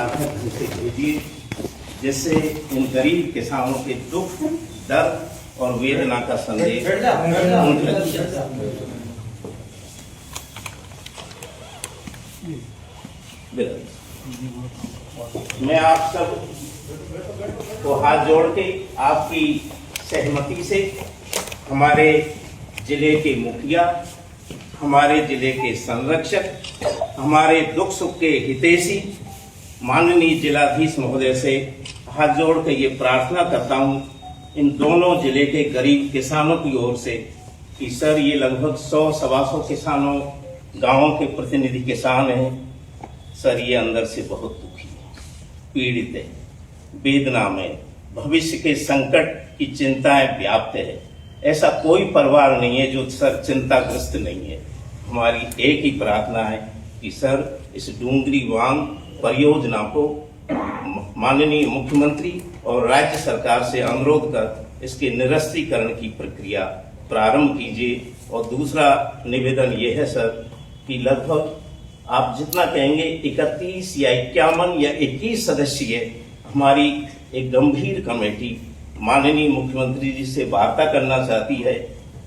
सार्थक ढंग से भेजिए, जिससे इन गरीब किसानों के दुख, दर्द और वेदना का संदेश उन तक मैं आप सब को हाथ जोड़ के आपकी सहमति से हमारे जिले के मुखिया, हमारे जिले के संरक्षक, हमारे दुख सुख के हितैषी माननीय जिलाधीश महोदय से हाथ जोड़ के ये प्रार्थना करता हूँ इन दोनों जिले के गरीब किसानों की ओर से कि सर, ये लगभग 100-125 किसानों गांवों के प्रतिनिधि किसान हैं सर, ये अंदर से बहुत दुखी है, पीड़ित है, वेदना में, भविष्य के संकट की चिंताएं व्याप्त है। ऐसा कोई परिवार नहीं है जो सर चिंताग्रस्त नहीं है। हमारी एक ही प्रार्थना है कि सर, इस डूंगरी बांध परियोजना को माननीय मुख्यमंत्री और राज्य सरकार से अनुरोध कर इसके निरस्तीकरण की प्रक्रिया प्रारंभ कीजिए। और दूसरा निवेदन ये है सर कि लगभग आप जितना कहेंगे 31 या 51 या 21 सदस्यीय हमारी एक गंभीर कमेटी माननीय मुख्यमंत्री जी से वार्ता करना चाहती है,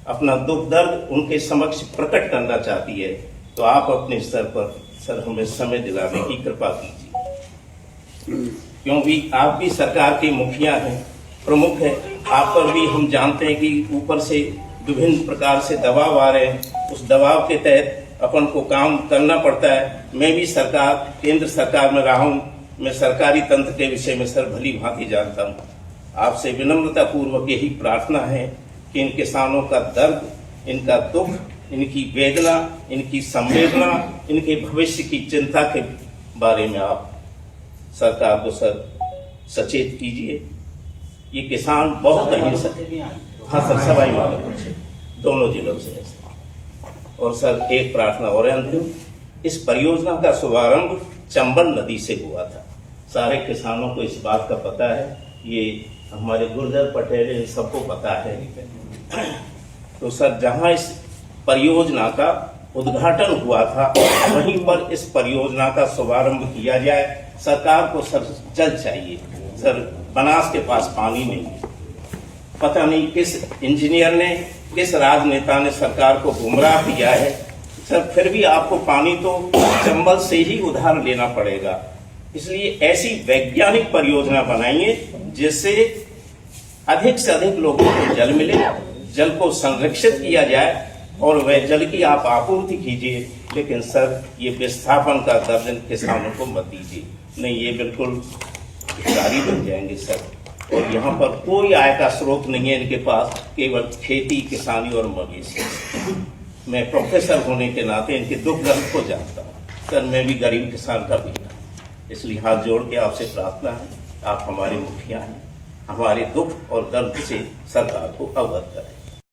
अपना दुख दर्द उनके समक्ष प्रकट करना चाहती है। तो आप अपने स्तर पर सर हमें समय दिलाने की कृपा कीजिए, क्योंकि आप भी सरकार के मुखिया हैं, प्रमुख हैं। आप पर भी हम जानते हैं कि ऊपर से विभिन्न प्रकार से दबाव आ रहे हैं, उस दबाव के तहत अपन को काम करना पड़ता है। मैं भी सरकार, केंद्र सरकार में रहा हूँ, मैं सरकारी तंत्र के विषय में सर भली भांति जानता हूँ। आपसे विनम्रता पूर्वक यही प्रार्थना है कि इन किसानों का दर्द, इनका दुख, इनकी वेदना, इनकी संवेदना, इनके भविष्य की चिंता के बारे में आप सरकार को सर सचेत कीजिए। ये किसान बहुत अहिंसक, हाँ सर, सवाई माधोपुर से, दोनों जिलों से है। और सर एक प्रार्थना और अंतिम, इस परियोजना का शुभारंभ चंबल नदी से हुआ था। सारे किसानों को इस बात का पता है, ये हमारे गुरजर पटेल इन सबको पता है। तो सर, जहां इस परियोजना का उद्घाटन हुआ था वहीं पर इस परियोजना का शुभारंभ किया जाए। सरकार को सर जल चाहिए सर, बनास के पास पानी नहीं है। पता नहीं किस इंजीनियर ने, किस राजनेता ने सरकार को गुमराह किया है सर, फिर भी आपको पानी तो चंबल से ही उधार लेना पड़ेगा। इसलिए ऐसी वैज्ञानिक परियोजना बनाइए जिससे अधिक से अधिक लोगों को जल मिले, जल को संरक्षित किया जाए और वह जल की आप आपूर्ति कीजिए। लेकिन सर, ये विस्थापन का दर्जन किसानों को मत दीजिए, नहीं ये बिल्कुल भिखारी बन जाएंगे सर। और यहाँ पर कोई आय का स्रोत नहीं है इनके पास, केवल खेती, किसानी और मवेशी। मैं प्रोफेसर होने के नाते इनके दुख दर्द को जानता हूँ सर, मैं भी गरीब किसान का बेटा, इसलिए हाथ जोड़ के आपसे प्रार्थना है, आप हमारे मुखिया हैं, हमारे दुख और दर्द से सरकार को अवगत करें।